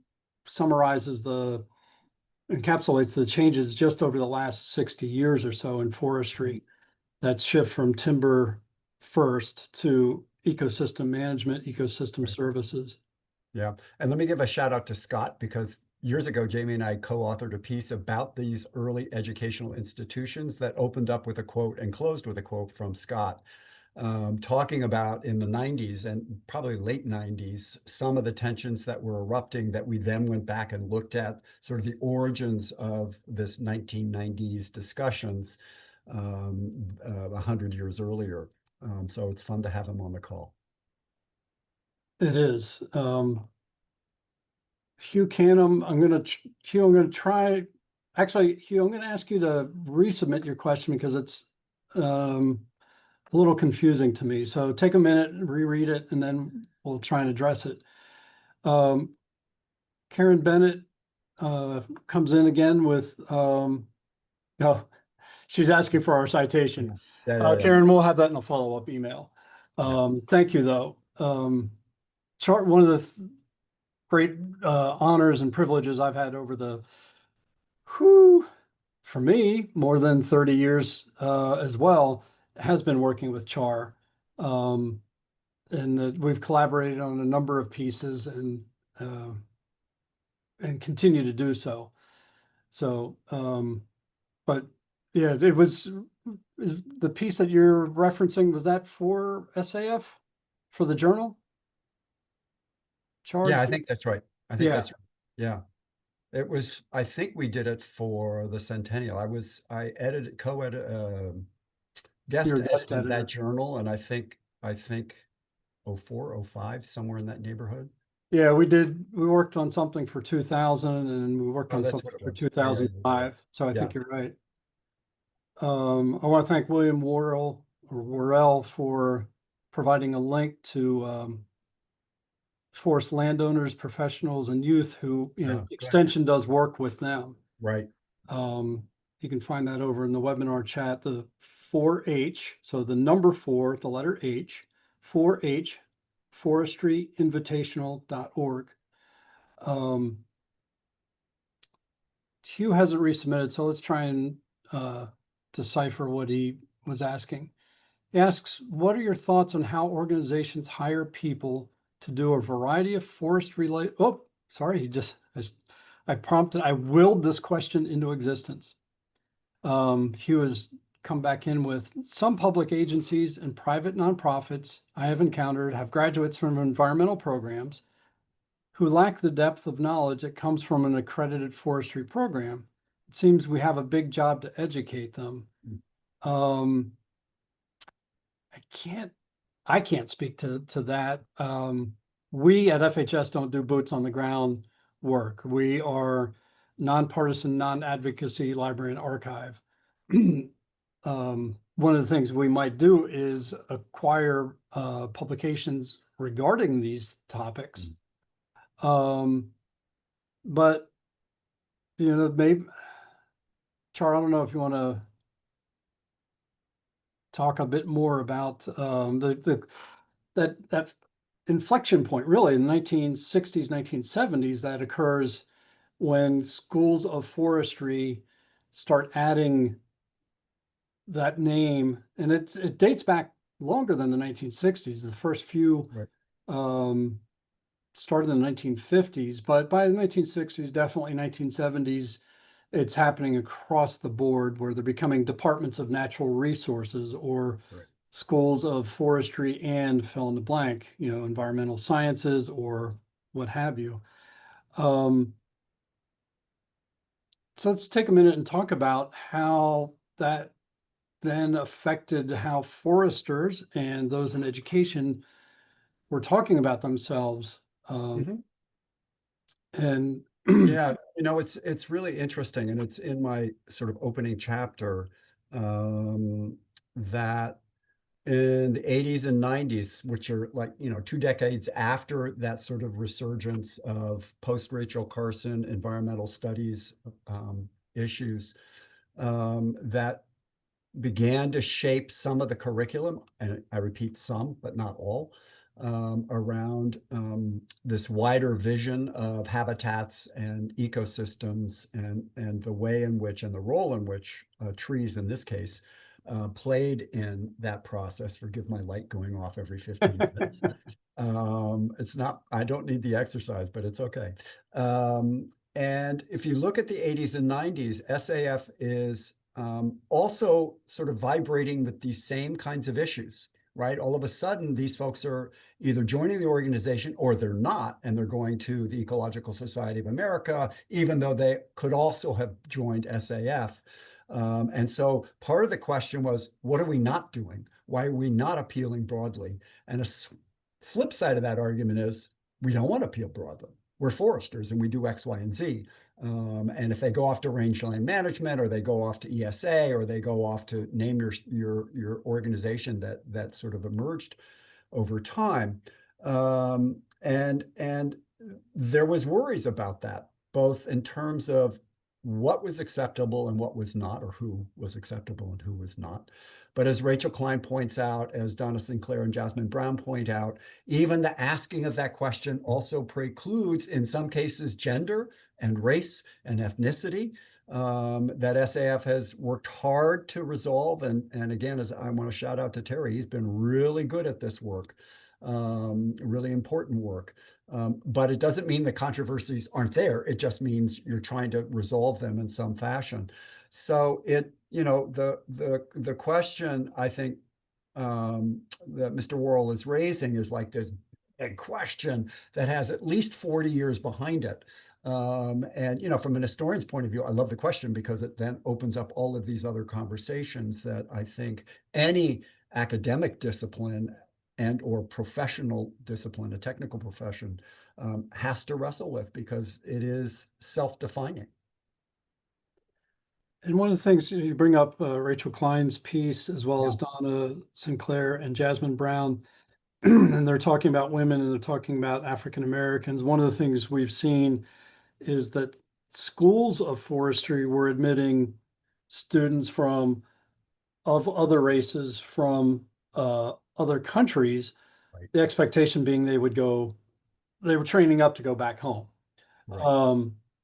the changes just over the last 60 years or so in forestry. That shift from timber first to ecosystem management, ecosystem services. Yeah. And let me give a shout out to Scott, because years ago, Jamie and I co-authored a piece about these early educational institutions that opened up with a quote and closed with a quote from Scott, talking about in the 90s and probably late 90s, some of the tensions that were erupting that we then went back and looked at sort of the origins of this 1990s discussions 100 years earlier. So it's fun to have him on the call. It is. Hugh Canham, I'm going to try. Actually, Hugh, I'm going to ask you to resubmit your question because it's a little confusing to me. So take a minute and reread it, and then we'll try and address it. Karen Bennett comes in again with, she's asking for our citation. Karen, we'll have that in a follow-up email. Thank you, though. One of the great honors and privileges I've had over for me, more than 30 years as well, has been working with Char. And we've collaborated on a number of pieces and continue to do so. So, but yeah, is the piece that you're referencing, was that for SAF, for the journal? Yeah, I think that's right. I think that's right. Yeah. It was, I think we did it for the centennial. I edited, guest edited that journal, and I think 04, 05, somewhere in that neighborhood. Yeah, we did. We worked on something for 2000, and we worked on something for 2005. So I think you're right. I want to thank William Worrell for providing a link to forest landowners, professionals, and youth who, Extension does work with them. Right. You can find that over in the webinar chat, the 4H, so the number 4, the letter H, 4H, forestryinvitational.org. Hugh hasn't resubmitted, so let's try and decipher what he was asking. He asks, what are your thoughts on how organizations hire people to do a variety of forest related, I willed this question into existence. Hugh is come back in with some public agencies and private nonprofits I have encountered have graduates from environmental programs who lack the depth of knowledge that comes from an accredited forestry program. It seems we have a big job to educate them. I can't speak to that. We at FHS don't do boots on the ground work. We are nonpartisan, non-advocacy library and archive. One of the things we might do is acquire publications regarding these topics. But, you know, maybe, Char, I don't know if you want to talk a bit more about that inflection point, really, in the 1960s, 1970s, that occurs when schools of forestry start adding that name, and it dates back longer than the 1960s. The first few started in the 1950s, but by the 1960s, definitely 1970s, it's happening across the board where they're becoming departments of natural resources or schools of forestry and fill in the blank, you know, environmental sciences or what have you. So let's take a minute and talk about how that then affected how foresters and those in education were talking about themselves. And yeah, you know, it's really interesting, and it's in my sort of opening chapter that in the 80s and 90s, which are like, you know, 2 decades after that sort of resurgence of post-Rachel Carson environmental studies issues, that began to shape some of the curriculum, and I repeat some, but not all, around this wider vision of habitats and ecosystems and the way in which and the role in which trees, in this case, played in that process. Forgive my light going off every 15 minutes. It's not, I don't need the exercise, but it's okay. And if you look at the 80s and 90s, SAF is also sort of vibrating with these same kinds of issues, right? All of a sudden, these folks are either joining the organization or they're not, and they're going to the Ecological Society of America, even though they could also have joined SAF. And so part of the question was, what are we not doing? Why are we not appealing broadly? And a flip side of that argument is, we don't want to appeal broadly. We're foresters and we do X, Y, and Z. And if they go off to rangeland management, or they go off to ESA, or they go off to name your organization that sort of emerged over time, and there was worries about that, both in terms of what was acceptable and what was not, or who was acceptable and who was not. But as Rachel Klein points out, as Donna Sinclair and Jasmine Brown point out, even the asking of that question also precludes, in some cases, gender and race and ethnicity that SAF has worked hard to resolve. And again, as I want to shout out to Terry, he's been really good at this work, really important work. But it doesn't mean the controversies aren't there. It just means you're trying to resolve them in some fashion. So it, you know, the question I think that Mr. Worrell is raising is like this big question that has at least 40 years behind it. And, you know, from an historian's point of view, I love the question because it then opens up all of these other conversations that I think any academic discipline and or professional discipline, a technical profession, has to wrestle with, because it is self-defining. And one of the things you bring up, Rachel Klein's piece, as well as Donna Sinclair and Jasmine Brown, and they're talking about women and they're talking about African Americans. One of the things we've seen is that schools of forestry were admitting students of other races from other countries, the expectation being they were training up to go back home.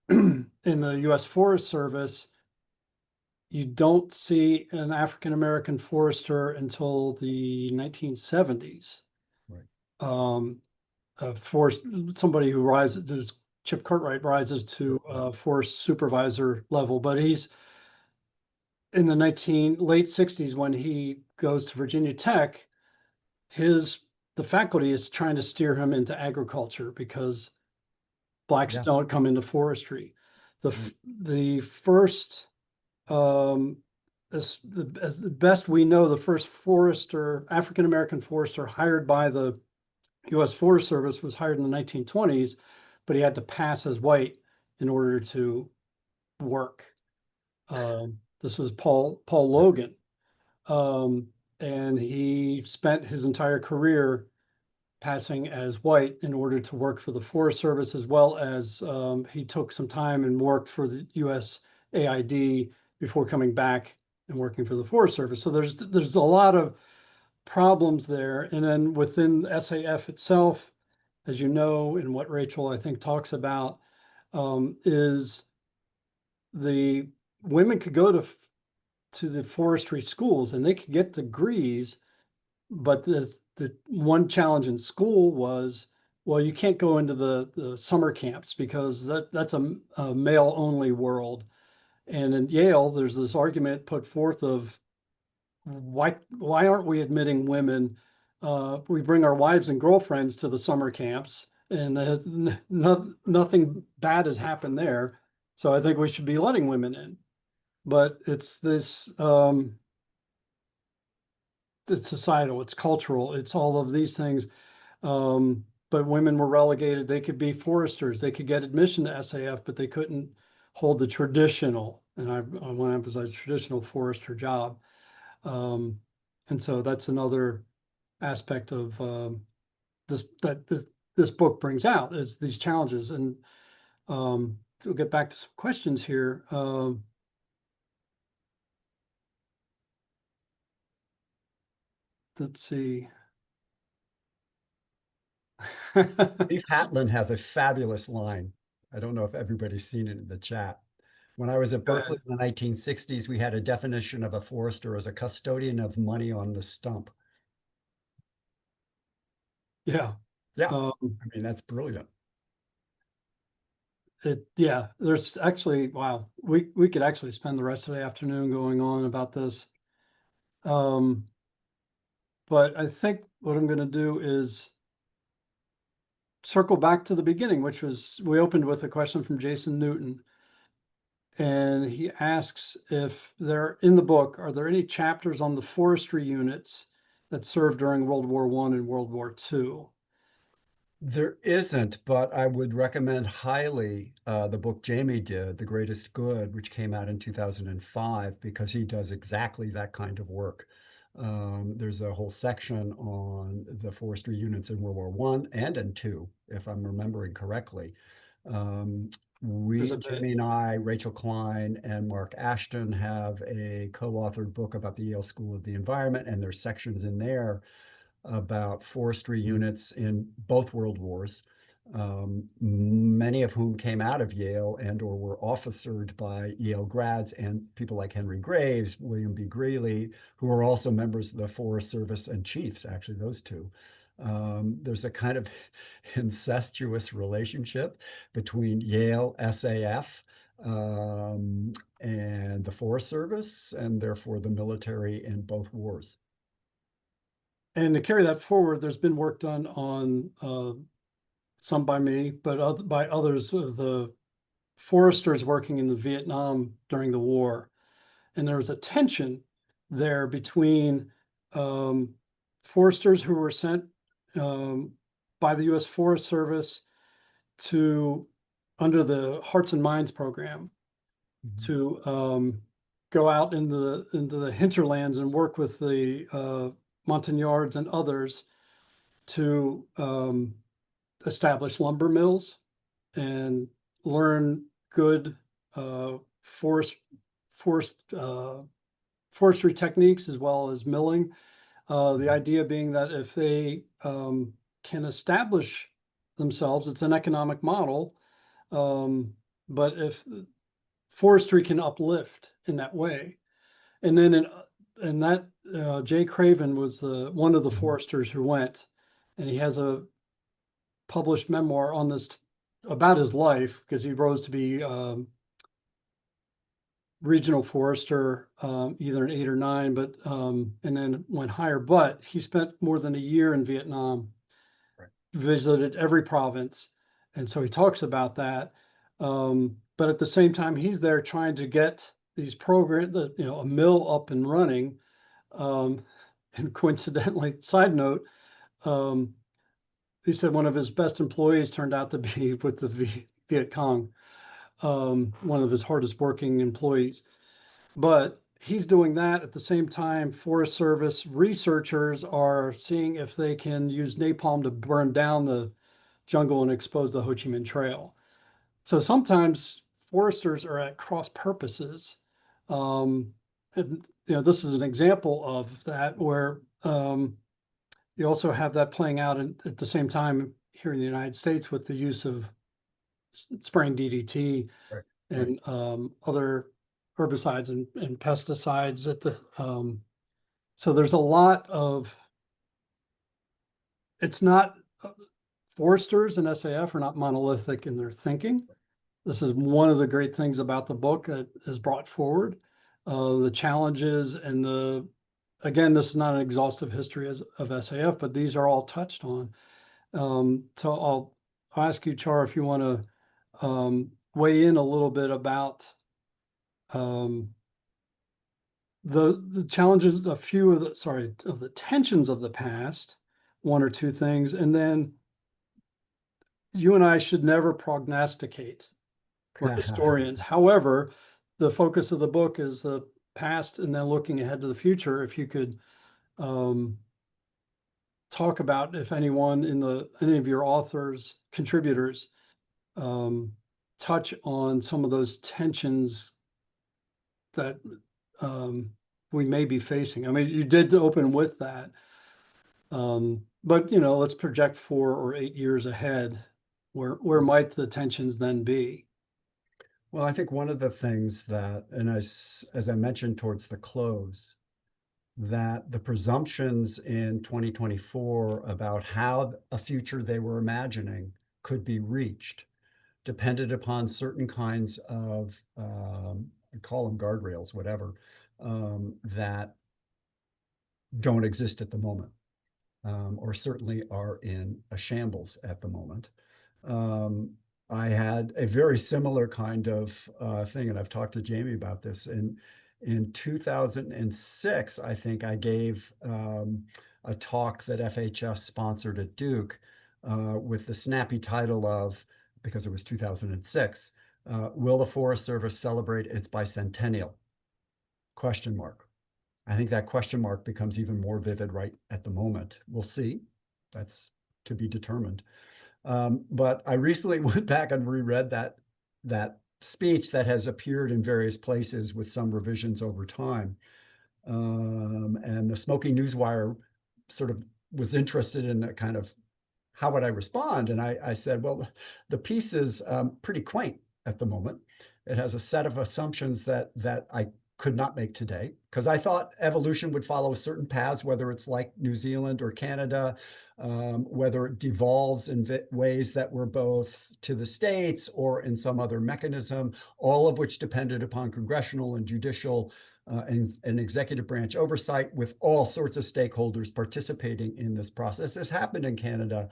In the U.S. Forest Service, you don't see an African-American forester until the 1970s. Somebody who rises, Chip Cartwright rises to forest supervisor level, but he's in the late 60s, when he goes to Virginia Tech, the faculty is trying to steer him into agriculture because blacks Yeah. don't come into forestry. The first, as the best we know, the first African-American forester hired by the U.S. Forest Service was hired in the 1920s, but he had to pass as white in order to work. This was Paul Logan. And he spent his entire career passing as white in order to work for the Forest Service, as well as he took some time and worked for the USAID before coming back and working for the Forest Service. So there's a lot of problems there. And then within SAF itself, as you know, and what Rachel, I think, talks about, is the women could go to the forestry schools and they could get degrees, but the one challenge in school was, well, you can't go into the summer camps because that's a male only world. And in Yale, there's this argument put forth of why aren't we admitting women? We bring our wives and girlfriends to the summer camps, and nothing bad has happened there. So I think we should be letting women in. But it's this, it's societal, it's cultural, it's all of these things. But women were relegated. They could be foresters. They could get admission to SAF, but they couldn't hold the traditional, and I want to emphasize traditional forester job. And so that's another aspect of this book brings out, is these challenges. And we'll get back to some questions here. Let's see. Steve Hatlin has a fabulous line. I don't know if everybody's seen it in the chat. When I was at Berkeley in the 1960s, we had a definition of a forester as a custodian of money on the stump. Yeah. Yeah. I mean, that's brilliant. Yeah, there's actually, wow, we could actually spend the rest of the afternoon going on about this. But I think what I'm going to do is circle back to the beginning, which was, we opened with a question from Jason Newton. And he asks if there, in the book, are there any chapters on the forestry units that served during World War I and World War II? There isn't, but I would recommend highly the book Jamie did, The Greatest Good, which came out in 2005, because he does exactly that kind of work. There's a whole section on the forestry units in World War I and in II, if I'm remembering correctly. Jamie and I, Rachel Klein and Mark Ashton, have a co-authored book about the Yale School of the Environment, and there's sections in there about forestry units in both world wars, many of whom came out of Yale and or were officered by Yale grads, and people like Henry Graves, William B. Greeley, who are also members of the Forest Service and chiefs, actually, those two. There's a kind of incestuous relationship between Yale, SAF, and the Forest Service, and therefore the military in both wars. And to carry that forward, there's been work done on some by me, but by others of the foresters working in the Vietnam during the war. And there was a tension there between foresters who were sent by the U.S. Forest Service under the Hearts and Minds program, to go out into the hinterlands and work with the Montagnards and others to establish lumber mills and learn good forestry techniques, as well as milling. The idea being that if they can establish themselves, it's an economic model, but if forestry can uplift in that way. And then in that, Jay Craven was one of the foresters who went, and he has a published memoir on this about his life, because he rose to be regional forester, either an 8 or 9, but and then went higher. But he spent more than a year in Vietnam, visited every province, and so he talks about that. But at the same time, he's there trying to get these programs, a mill up and running. And coincidentally, side note, he said one of his best employees turned out to be with the Viet Cong, one of his hardest working employees. But he's doing that at the same time. Forest Service researchers are seeing if they can use napalm to burn down the jungle and expose the Ho Chi Minh Trail. So sometimes foresters are at cross purposes. And this is an example of that, where you also have that playing out at the same time here in the United States with the use of spraying DDT and other herbicides and pesticides at the so there's a lot of, it's not, foresters and SAF are not monolithic in their thinking. This is one of the great things about the book that is brought forward, the challenges and again, this is not an exhaustive history of SAF, but these are all touched on. So I'll ask you, Char, if you want to weigh in a little bit about the challenges, a few of the tensions of the past, one or two things, and then you and I should never prognosticate. We're historians. However, the focus of the book is the past and then looking ahead to the future. If you could talk about, if anyone any of your authors, contributors, touch on some of those tensions that we may be facing. I mean, you did open with that, but let's project 4 or 8 years ahead. Where might the tensions then be? Well, I think one of the things that, and as I mentioned towards the close, that the presumptions in 2024 about how a future they were imagining could be reached depended upon certain kinds of, call them guardrails, whatever, that don't exist at the moment, or certainly are in a shambles at the moment. I had a very similar kind of thing, and I've talked to Jamie about this. In 2006, I think I gave a talk that FHS sponsored at Duke with the snappy title of, because it was 2006, will the Forest Service celebrate its bicentennial? Question mark. I think that question mark becomes even more vivid right at the moment. We'll see. That's to be determined. But I recently went back and reread that speech that has appeared in various places with some revisions over time. And the Smoking Newswire sort of was interested in a kind of, how would I respond? And I said, well, the piece is pretty quaint at the moment. It has a set of assumptions that I could not make today, because I thought evolution would follow certain paths, whether it's like New Zealand or Canada, whether it devolves in ways that were both to the states or in some other mechanism, all of which depended upon congressional and judicial and executive branch oversight, with all sorts of stakeholders participating in this process. This happened in Canada,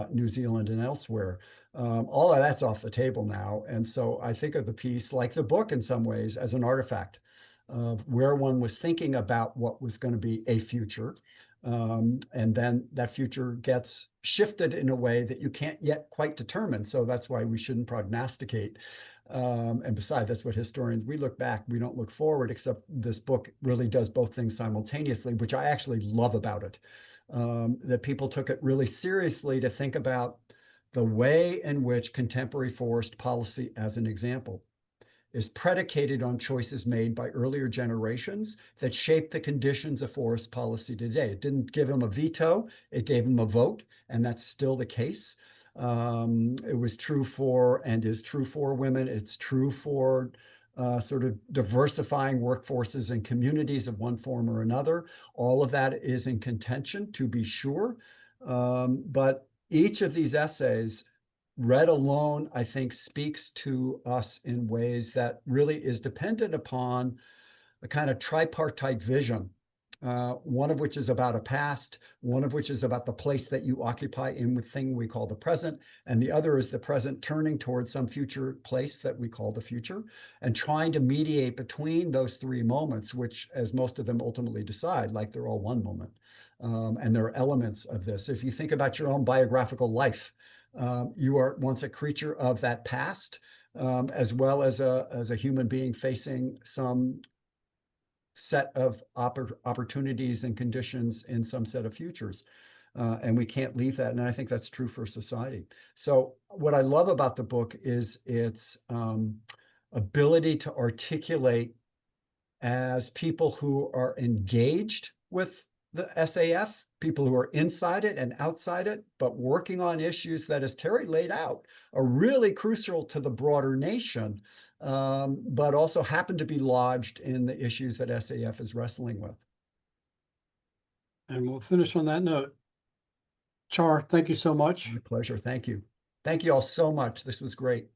New Zealand, and elsewhere. All of that's off the table now. And so I think of the piece, like the book in some ways, as an artifact of where one was thinking about what was going to be a future. And then that future gets shifted in a way that you can't yet quite determine. So that's why we shouldn't prognosticate. And besides, that's what historians, we look back, we don't look forward, except this book really does both things simultaneously, which I actually love about it. That people took it really seriously to think about the way in which contemporary forest policy, as an example, is predicated on choices made by earlier generations that shaped the conditions of forest policy today. It didn't give them a veto, it gave them a vote, and that's still the case. It was true for, and is true for, women. It's true for sort of diversifying workforces and communities of one form or another. All of that is in contention, to be sure. But each of these essays read alone, I think, speaks to us in ways that really is dependent upon a kind of tripartite vision, one of which is about a past, one of which is about the place that you occupy in the thing we call the present, and the other is the present turning towards some future place that we call the future, and trying to mediate between those three moments, which, as most of them ultimately decide, like they're all one moment. And there are elements of this. If you think about your own biographical life, you are once a creature of that past, as well as a human being facing some set of opportunities and conditions in some set of futures. And we can't leave that. And I think that's true for society. So what I love about the book is its ability to articulate, as people who are engaged with the SAF, people who are inside it and outside it, but working on issues that, as Terry laid out, are really crucial to the broader nation, but also happen to be lodged in the issues that SAF is wrestling with. And we'll finish on that note. Char, thank you so much. My pleasure. Thank you. Thank you all so much. This was great.